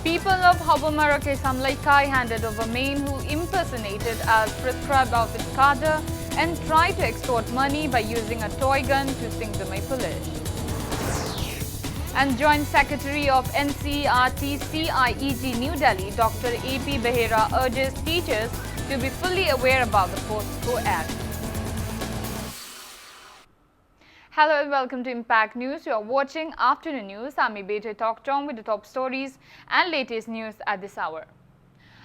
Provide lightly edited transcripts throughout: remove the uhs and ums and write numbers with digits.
People of Habumarake Samlaikai handed over men who impersonated as prescribed outfit cadre and tried to extort money by using a toy gun to sing the police. And Joint Secretary of NCERT CIET New Delhi, Dr. A.P. Behera urges teachers to be fully aware about the POSCO Act. Hello and welcome to Impact News. You are watching Afternoon News. I'm Ibete Tokchong with the top stories and latest news at this hour.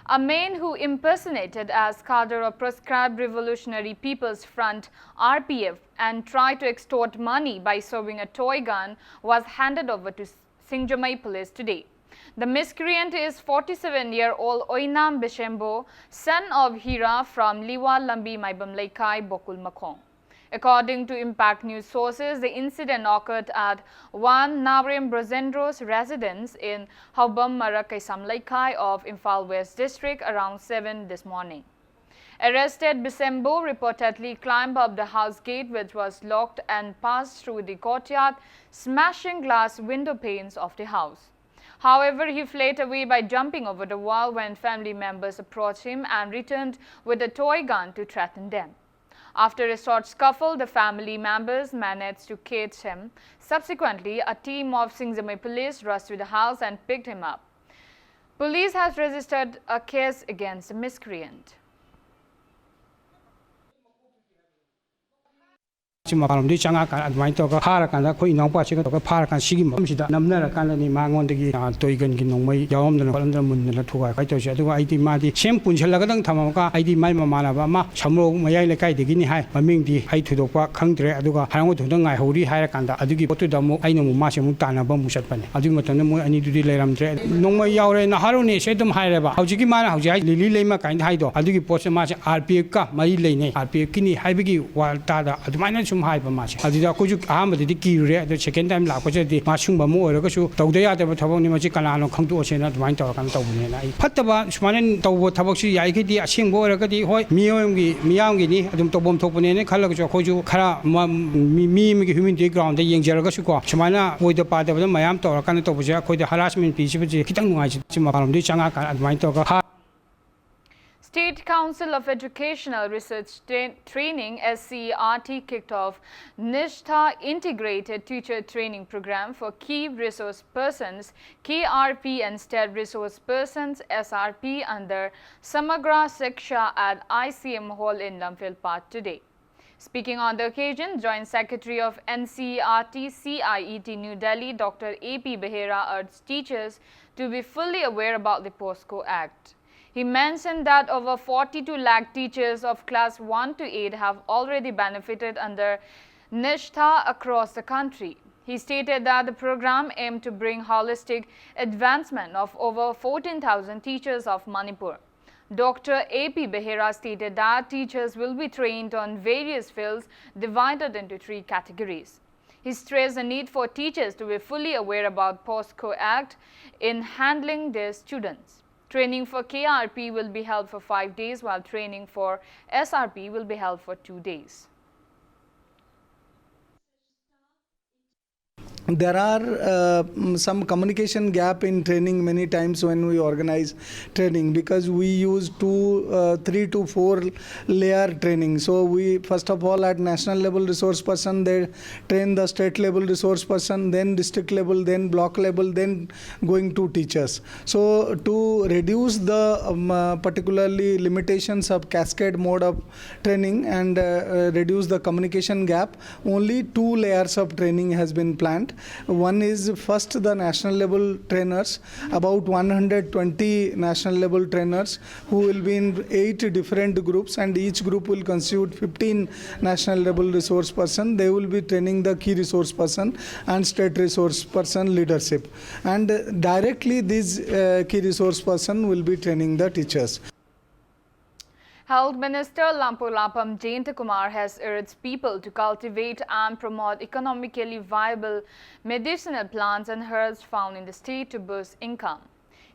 A man who impersonated as cadre of Proscribed Revolutionary People's Front (RPF) and tried to extort money by serving a toy gun was handed over to Singjamai police today. The miscreant is 47-year-old Oinam Bishembo, son of Hira from Liwa Lambi Maibam Laikai, Bokul Makong. According to Impact News sources, the incident occurred at one Navrem Brozendro's residence in Haubam Marakai Samlaikai of Imphal West District around 7 this morning. Arrested Bisembo reportedly climbed up the house gate, which was locked, and passed through the courtyard, smashing glass window panes of the house. However, he fled away by jumping over the wall when family members approached him and returned with a toy gun to threaten them. After a short scuffle, the family members managed to catch him. Subsequently, a team of Singjamai police rushed to the house and picked him up. Police has registered a case against the miscreant. Malamdi changa kan admai to ka phara kan da khoi nongpa che ka to ka phara kan sigi mam sida namna kan ni mangon de toigan gi nongmai yawam da palam da mun la thuga kai to che adu ai ti ma di sem punchal la dang thamam ka ai di mai ma na ba ma samro mayai le kai de gi ni hai maming di ai thudok pa khangdre adu ga harang thu da ngai hori hai kan da adu gi potu da mu ai no mu ma se mu ta na ba mu sat pa ne adu ma tan mo ani du di leiram tre nongmai yaw re na haru ni se dum hai re ba hauji gi ma na hauji ai li le ma kan hai do adu gi pot se ma se RPF ka mai le ne RPF ki ni hai bi gi wa ta da adu mai na hai ba ma adida ko ju aham de ki re the second time la ko je di ma chung ba mo ora ko su tau de ya de thobok ni ma chi kala no khang tu se na dwain taw kan taw ne na ai phatta ba sumanen taw bo thobok si yai ki di asing bo ora ka di hoi miyom gi ni adum to bom thok ne khala ko ko ju khara mi gi human ground de yeng jar ga su ko sumana oi de pa de ba mayam taw kan to bo ja ko de harassment pi si bi kitang ngai chi ma kalam di changa kan adwain taw ka State Council of Educational Research Training (SCERT) kicked off Nishtha Integrated Teacher Training Program for Key Resource Persons (KRP) and STED Resource Persons (SRP) under Samagra Shiksha at ICM Hall in Lamphil Park today. Speaking on the occasion, Joint Secretary of NCERT CIET New Delhi, Dr. A.P. Behera urged teachers to be fully aware about the POSCO Act. He mentioned that over 42 lakh teachers of class 1 to 8 have already benefited under Nishtha across the country. He stated that the program aimed to bring holistic advancement of over 14,000 teachers of Manipur. Dr. A.P. Behera stated that teachers will be trained on various fields divided into 3 categories. He stressed the need for teachers to be fully aware about POSCO Act in handling their students. Training for KRP will be held for 5 days, while training for SRP will be held for 2 days. There are some communication gap in training many times when we organize training, because we use 3 to 4 layer training. So we first of all at national level resource person, they train the state level resource person, then district level, then block level, then going to teachers. So to reduce the particularly limitations of cascade mode of training and reduce the communication gap, only 2 layers of training has been planned. One is first the national level trainers, about 120 national level trainers who will be in 8 different groups, and each group will constitute 15 national level resource person. They will be training the key resource person and state resource person leadership, and directly these key resource person will be training the teachers. Health Minister Lampu Lapam Jayantakumar has urged people to cultivate and promote economically viable medicinal plants and herbs found in the state to boost income.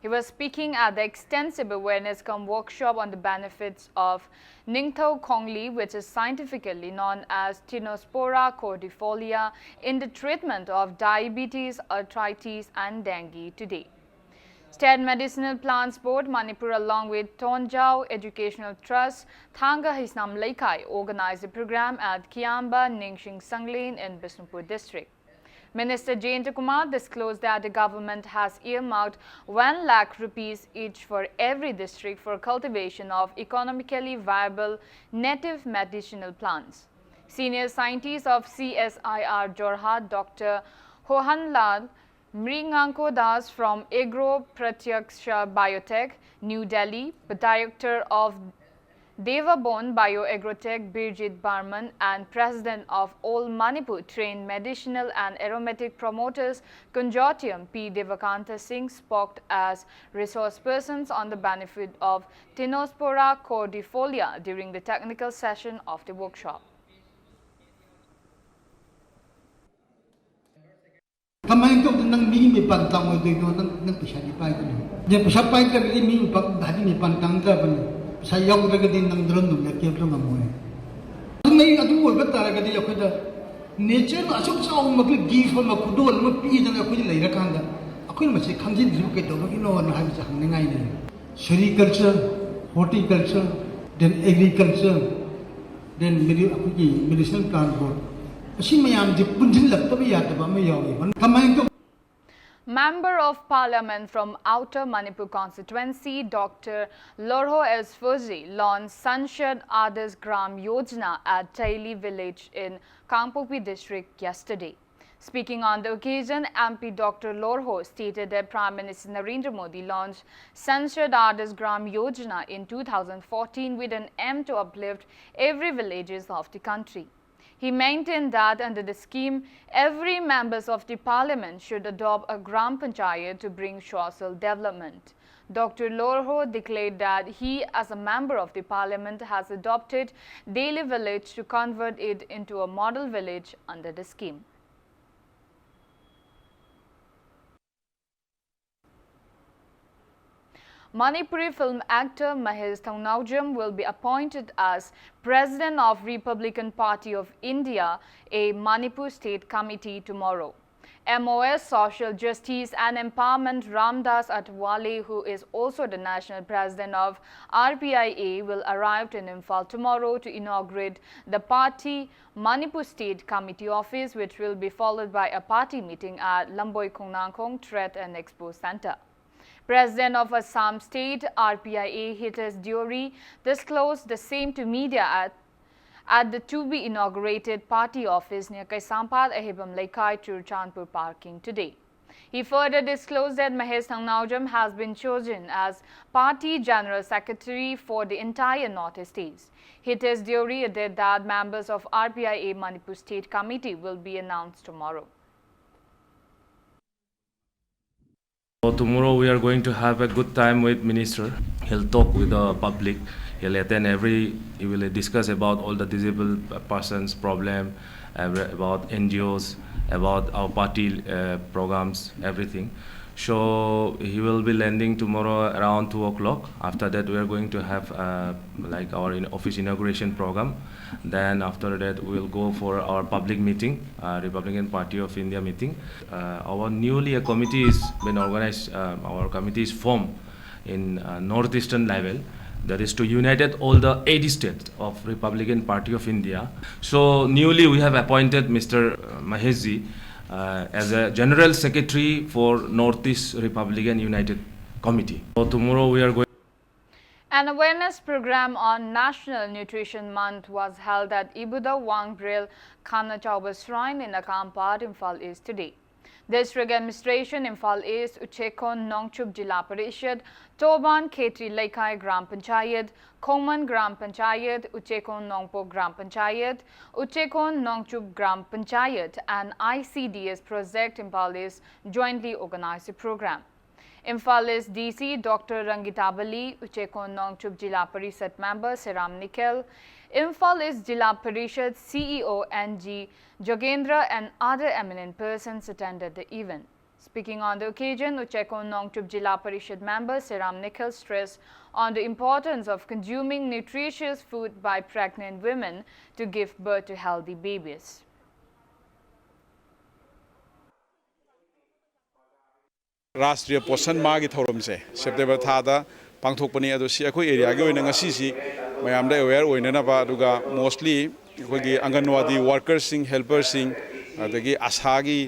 He was speaking at the extensive awareness workshop on the benefits of Ningthau Kongli, which is scientifically known as Tinospora cordifolia, in the treatment of diabetes, arthritis and dengue today. State Medicinal Plants Board, Manipur, along with Tonjau Educational Trust, Thanga Hisnam Laikai, organized a program at Kiamba Ningsing Sanglin in Bisnupur district. Minister Jayanta Kumar disclosed that the government has earmarked 1 lakh rupees each for every district for cultivation of economically viable native medicinal plants. Senior scientist of CSIR Jorhat, Dr. Hohanlal Mringanko Das from Agro Pratyaksha Biotech, New Delhi, Director of Devabon Bioagrotech Birjit Barman and President of All Manipur Trained Medicinal and Aromatic Promoters Consortium P. Devakanta Singh spoke as resource persons on the benefit of Tinospora cordifolia during the technical session of the workshop. Kamain tu nang mi pantang oi do nang pisa di pai kan. Je pisa pai ka mi pak dhadi mi pantang ka ban. Sa yok da din nang dron dum ya ke pro ngam oi. Nei atu oi ba tara ga di yakoi da nature asuk sa ong mak gi fa ma kudol ma pi da ko lai ra kan da. Akoi ma se khamjin ju ke do gi no na ha sa hang ngai ne. Sericulture, horticulture, then agriculture, then medicinal plant board. Member of Parliament from Outer Manipur constituency, Dr. Lorho S. Fuzzi launched Sanshad Adarsh Gram Yojana at Taili village in Kangpokpi district yesterday. Speaking on the occasion, MP Dr. Lorho stated that Prime Minister Narendra Modi launched Sanshad Adarsh Gram Yojana in 2014 with an aim to uplift every villages of the country. He maintained that under the scheme, every members of the parliament should adopt a Gram Panchayat to bring social development. Dr. Lorho declared that he, as a member of the parliament, has adopted Daily village to convert it into a model village under the scheme. Manipuri film actor Mahesh Thaunawjam will be appointed as President of Republican Party of India, a Manipur State Committee tomorrow. MOS Social Justice and Empowerment Ramdas Atwale, who is also the National President of RPIA, will arrive in Imphal tomorrow to inaugurate the party Manipur State Committee office, which will be followed by a party meeting at Lamboi Khongnangkhong Trade and Expo Center. President of Assam State RPIA Hitesh Deori disclosed the same to media at the to-be-inaugurated party office near Kaisampad Ahibam Laikai Churchandpur parking today. He further disclosed that Mahesh Thaunawjam has been chosen as Party General Secretary for the entire North-East East. Hitesh Deori added that members of RPIA Manipur State Committee will be announced tomorrow. So tomorrow we are going to have a good time with Minister. He'll talk with the public. He will discuss about all the disabled persons' problem, about NGOs, about our party programs, everything. So he will be landing tomorrow around 2 o'clock. After that, we are going to have like our office inauguration program. Then after that, we will go for our public meeting, Republican Party of India meeting. Our newly a committee is been organized. Our committee is formed in northeastern level. That is to unite all the 80 states of Republican Party of India. So newly we have appointed Mr. Maheshji as a General Secretary for Northeast Republican United Committee. So tomorrow we are going. An awareness program on National Nutrition Month was held at Ibuda Wangbril Khana Chauba Shrine in Akampad, Imphal East today. District Administration, Imphal East, Uchekon Nongchup Jila Parishad, Toban Khetri Laikai Gram Panchayat, Khoman Gram Panchayat, Uchekon Nongpo Gram Panchayat, Uchekon Nongchup Gram Panchayat and ICDS Project Imphal East jointly organized a program. Imphal East DC Dr. Rangitabali, Uchekon Nongchup Jila Parishad member Seram Nikhil, Imphal East Jila Parishad CEO NG Jogendra and other eminent persons attended the event. Speaking on the occasion, Uchekon Nongchup Jila Parishad member Seram Nikhil stressed on the importance of consuming nutritious food by pregnant women to give birth to healthy babies. राष्ट्रीय पोषण माह की थौरम से September थादा पांथोकपनी अदुसी अखोई area की ओइना ngasi ma'am aware ओइननबा दुगा mostly अखोगी anganwadi workers सिंग helpers सिंग अदगी आशागी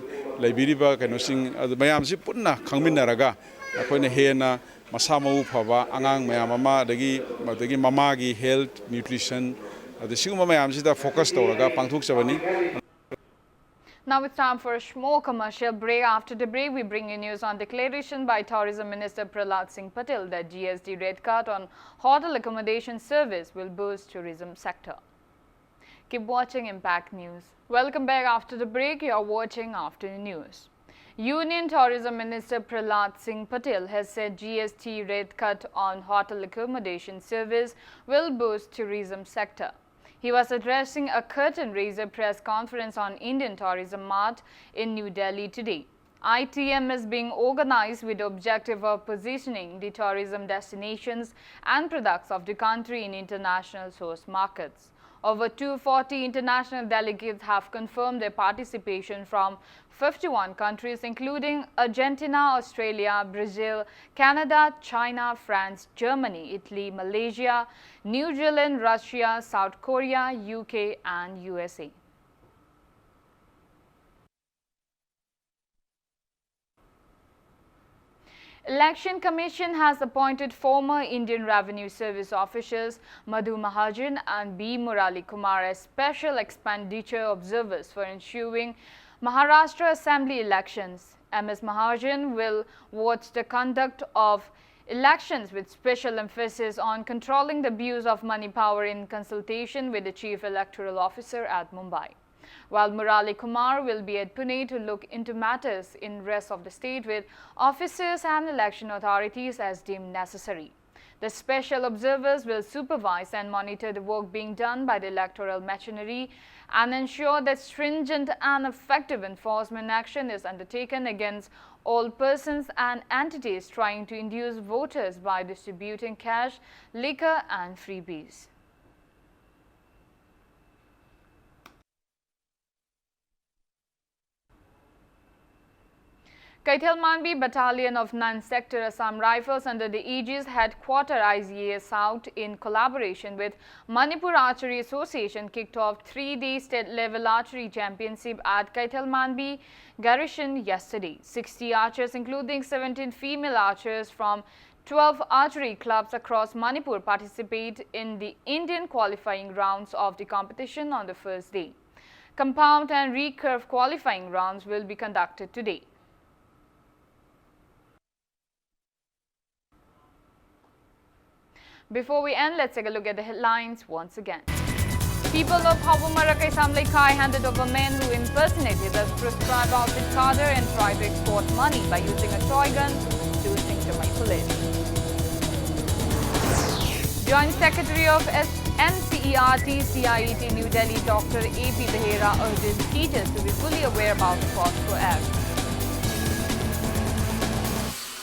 लेबिरिबा कैनोसिंग ma'am से पुन्ना खंगमिनरगा अखोइना हेना मसा मऊ फबा आंगांग मैम अमा अदगी ममागी हेल्थ न्यूट्रिशन अदसिगुम मैम सिदा focus तौरगा पांथोकचबनी. Now it's time for a small commercial break. After the break, we bring you news on declaration by Tourism Minister Prahlad Singh Patel that GST rate cut on hotel accommodation service will boost tourism sector. Keep watching Impact News. Welcome back after the break. You are watching Afternoon News. Union Tourism Minister Prahlad Singh Patel has said GST rate cut on hotel accommodation service will boost tourism sector. He was addressing a curtain-raiser press conference on Indian Tourism Mart in New Delhi today. ITM is being organized with the objective of positioning the tourism destinations and products of the country in international source markets. Over 240 international delegates have confirmed their participation from 51 countries including Argentina, Australia, Brazil, Canada, China, France, Germany, Italy, Malaysia, New Zealand, Russia, South Korea, UK and USA. Election Commission has appointed former Indian Revenue Service officials Madhu Mahajan and B. Murali Kumar as special expenditure observers for ensuing Maharashtra Assembly elections. MS Mahajan will watch the conduct of elections with special emphasis on controlling the abuse of money power in consultation with the Chief Electoral Officer at Mumbai, while Murali Kumar will be at Pune to look into matters in rest of the state with officers and election authorities as deemed necessary. The special observers will supervise and monitor the work being done by the electoral machinery and ensure that stringent and effective enforcement action is undertaken against all persons and entities trying to induce voters by distributing cash, liquor and freebies. Kaithalmanbi Battalion of 9th Sector Assam Rifles under the Aegis Headquarter IZA South in collaboration with Manipur Archery Association kicked off 3-day state-level archery championship at Kaithalmanbi Garrison yesterday. 60 archers including 17 female archers from 12 archery clubs across Manipur participate in the Indian qualifying rounds of the competition on the first day. Compound and recurve qualifying rounds will be conducted today. Before we end, let's take a look at the headlines once again. People of Havumara Kaisam Lekai handed over men who impersonated as prescribed outfit cadre and tried to extort money by using a toy gun to Singtamai police. Joint Secretary of NCERT CIET New Delhi Dr. A.P. Behera urges teachers to be fully aware about the POSCO Act.